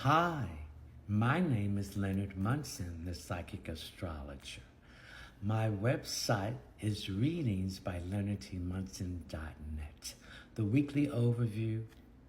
Hi, my name is Leonard Munson, the psychic astrologer. My website is readingsbyleonardtmunson.net. The weekly overview,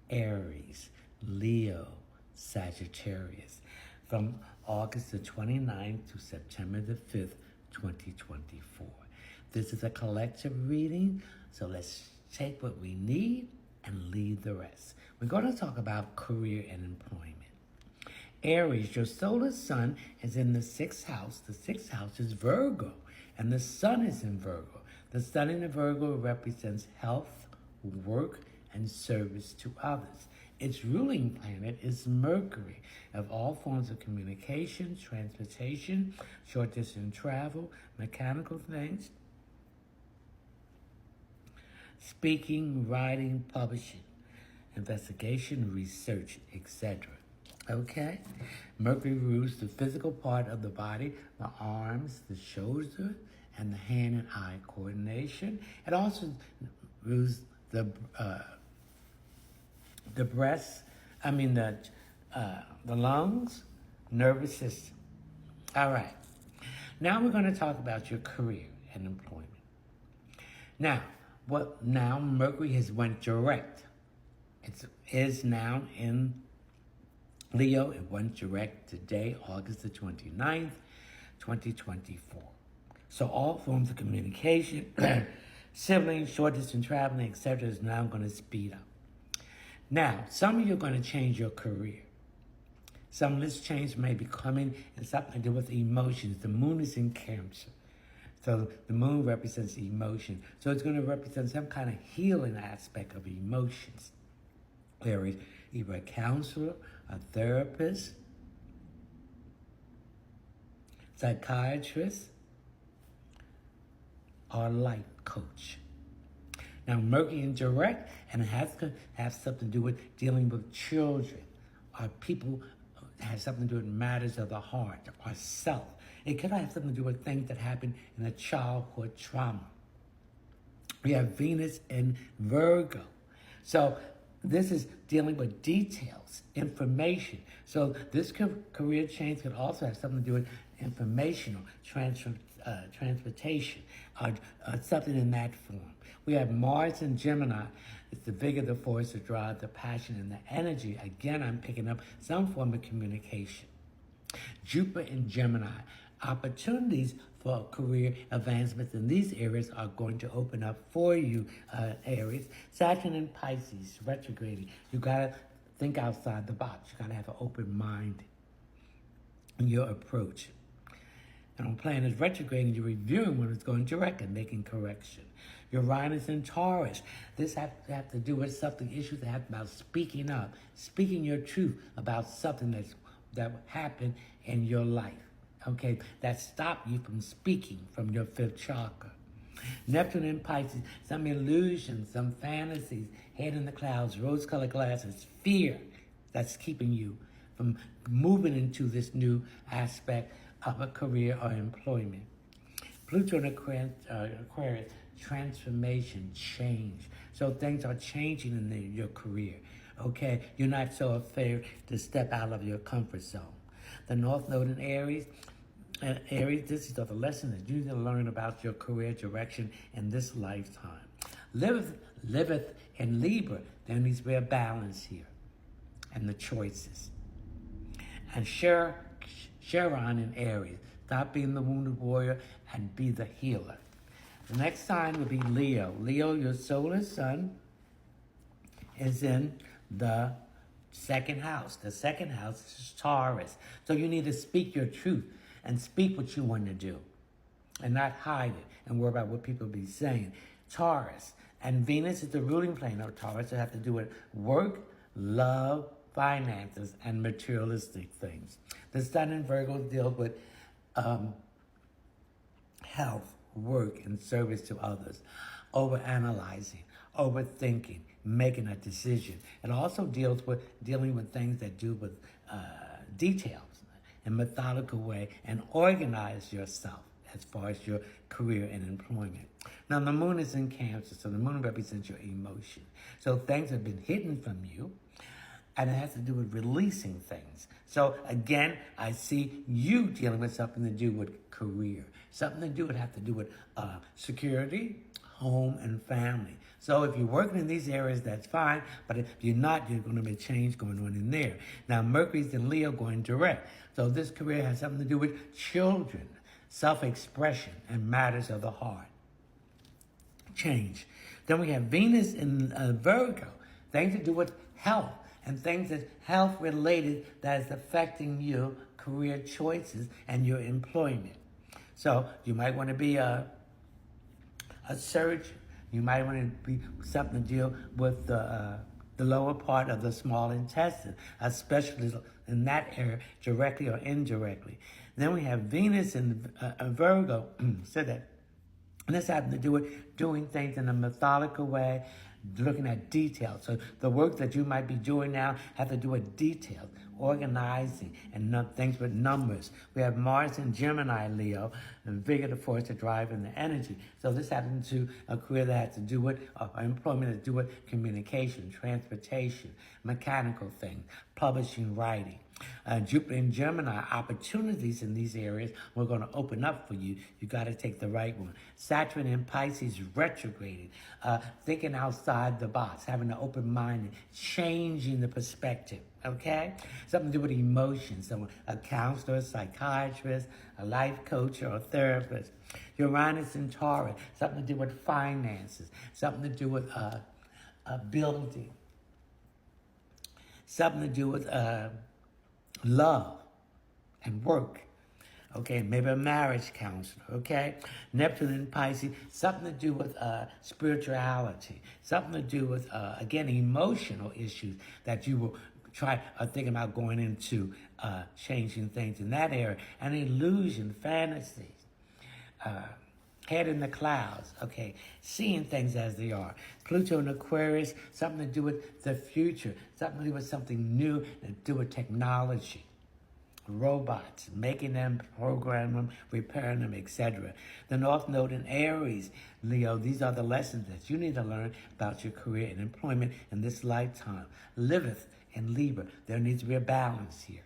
Aries, Leo, Sagittarius, from August the 29th to September the 5th, 2024. This is a collective reading, so let's take what we need and leave the rest. We're going to talk about career and employment. Aries, your solar sun is in the sixth house. The sixth house is Virgo, and the sun is in Virgo. The sun in the Virgo represents health, work, and service to others. Its ruling planet is Mercury, of all forms of communication, transportation, short-distance travel, mechanical things, speaking, writing, publishing, investigation, research, etc. Okay? Mercury rules the physical part of the body, the arms, the shoulder, and the hand and eye coordination. It also rules the breast, the lungs, nervous system. All right. Now we're going to talk about your career and employment. Now Mercury has went direct. It is now in Leo. It went direct today, August the 29th, 2024. So all forms of communication, siblings, short-distance traveling, etc. is now going to speed up. Now, some of you are going to change your career. Some of this change may be coming in something to do with emotions. The moon is in Cancer. So the moon represents emotion. So it's going to represent some kind of healing aspect of emotions. There is either a counselor, a therapist, psychiatrist, or a life coach. Now, Mercury in direct, and it has to have something to do with dealing with children, or people has something to do with matters of the heart, or self. It could have something to do with things that happen in a childhood trauma. We have Venus in Virgo. So this is dealing with details, information. So this career change could also have something to do with informational transportation, or something in that form. We have Mars in Gemini. It's the vigor, the force, the drive, the passion, and the energy. Again, I'm picking up some form of communication. Jupiter in Gemini. Opportunities for career advancements in these areas are going to open up for you, Aries. Saturn in Pisces, retrograding. You got to think outside the box. You got to have an open mind in your approach. And when planet is retrograding, you're reviewing when it's going direct and making correction. Uranus in Taurus. This have to do with something, issues that have about speaking up, speaking your truth about something that happened in your life. Okay, that stop you from speaking from your fifth chakra. Neptune in Pisces, some illusions, some fantasies, head in the clouds, rose-colored glasses, fear that's keeping you from moving into this new aspect of a career or employment. Pluto in Aquarius, transformation, change. So things are changing in your career. Okay, you're not so afraid to step out of your comfort zone. The North Node in Aries, this is the lesson that you need to learn about your career direction in this lifetime. Liveth in Libra, there needs to be a balance here and the choices. And Chiron in Aries, stop being the wounded warrior and be the healer. The next sign would be Leo. Leo, your solar sun is in the second house. The second house is Taurus. So you need to speak your truth and speak what you want to do and not hide it and worry about what people be saying. Taurus. And Venus is the ruling plane of Taurus. It has to do with work, love, finances, and materialistic things. The sun in Virgo deals with health, work, and service to others. Overanalyzing, overthinking, making a decision. It also deals with dealing with things that do with details in a methodical way and organize yourself as far as your career and employment. Now, the moon is in Cancer, so the moon represents your emotion. So things have been hidden from you, and it has to do with releasing things. So again, I see you dealing with something to do with career, something to do would have to do with security, home, and family. So if you're working in these areas, that's fine. But if you're not, you're going to be a change going on in there. Now, Mercury's in Leo going direct. So this career has something to do with children, self-expression, and matters of the heart. Change. Then we have Venus in Virgo, things to do with health and things that's health related that is affecting your career choices and your employment. So you might want to be a surgeon. You might want to be something to deal with the lower part of the small intestine, a specialist in that area, directly or indirectly. Then we have Venus in Virgo, so that. And this has to do with doing things in a methodical way, looking at details. So the work that you might be doing now have to do with details, organizing, and things with numbers. We have Mars in Gemini, Leo, and vigor, the force, the drive, and the energy. So this happens to a career that has to do with employment, that to do with communication, transportation, mechanical things, publishing, writing. Jupiter in Gemini, opportunities in these areas we're going to open up for you. You got to take the right one. Saturn in Pisces retrograding, thinking outside the box, having an open mind, and changing the perspective. Okay, something to do with emotions. Someone, a counselor, a psychiatrist, a life coach, or a therapist. Uranus in Taurus, something to do with finances, something to do with building, something to do with love and work. Okay, maybe a marriage counselor, okay? Neptune in Pisces, something to do with spirituality, something to do with, again, emotional issues that you will try thinking about going into changing things in that area. And illusion, fantasies, head in the clouds, okay, seeing things as they are. Pluto in Aquarius, something to do with the future, something to do with something new, to do with technology, robots, making them, programming them, repairing them, etc. The North Node in Aries, Leo, these are the lessons that you need to learn about your career and employment in this lifetime. Liveth in Libra, there needs to be a balance here.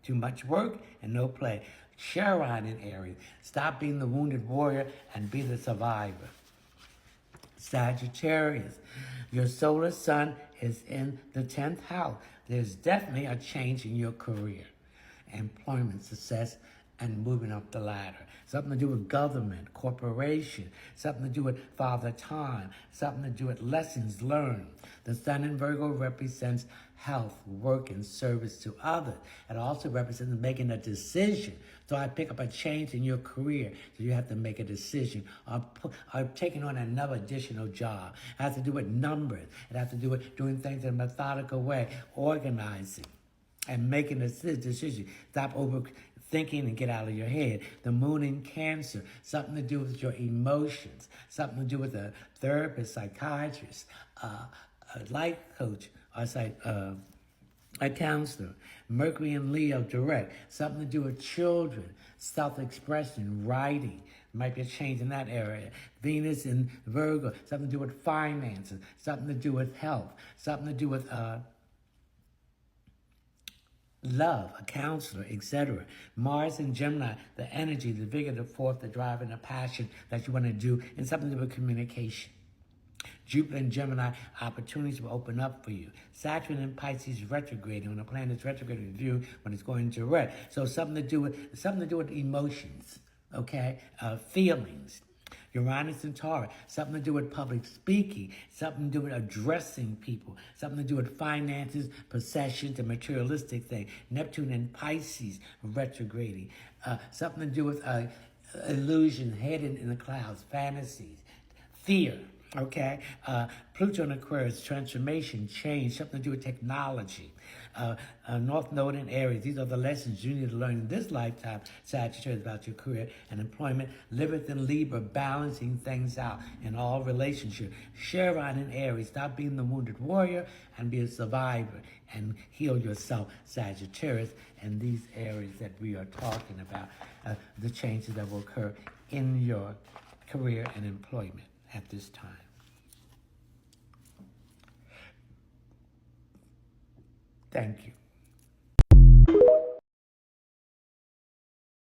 Too much work and no play. Charon in Aries, stop being the wounded warrior and be the survivor. Sagittarius, your solar sun is in the 10th house. There's definitely a change in your career, employment, success, and moving up the ladder. Something to do with government, corporation, something to do with father time, something to do with lessons learned. The sun in Virgo represents health, work, and service to others. It also represents making a decision. So I pick up a change in your career. So you have to make a decision. Or taking on another additional job. It has to do with numbers. It has to do with doing things in a methodical way, organizing, and making a decision. Stop overthinking and get out of your head. The moon in Cancer, something to do with your emotions, something to do with a therapist, psychiatrist, a life coach, or a counselor. Mercury in Leo direct, something to do with children, self-expression, writing. Might be a change in that area. Venus in Virgo, something to do with finances, something to do with health, something to do with love, a counselor, etc. Mars in Gemini, the energy, the vigor, the force, the drive, and the passion that you want to do, and something to do with communication. Jupiter in Gemini, opportunities will open up for you. Saturn in Pisces retrograding, when a planet's retrograding review, when it's going direct. So something to do with emotions, okay? Feelings. Uranus and Taurus, something to do with public speaking, something to do with addressing people, something to do with finances, possessions, and materialistic things. Neptune and Pisces retrograding, something to do with illusion, heading in the clouds, fantasies, fear. Okay, Pluto in Aquarius, transformation, change, something to do with technology. North Node in Aries, these are the lessons you need to learn in this lifetime, Sagittarius, about your career and employment. Liveth in Libra, balancing things out in all relationships. Charon in Aries, stop being the wounded warrior and be a survivor and heal yourself, Sagittarius, in these areas that we are talking about, the changes that will occur in your career and employment at this time. Thank you.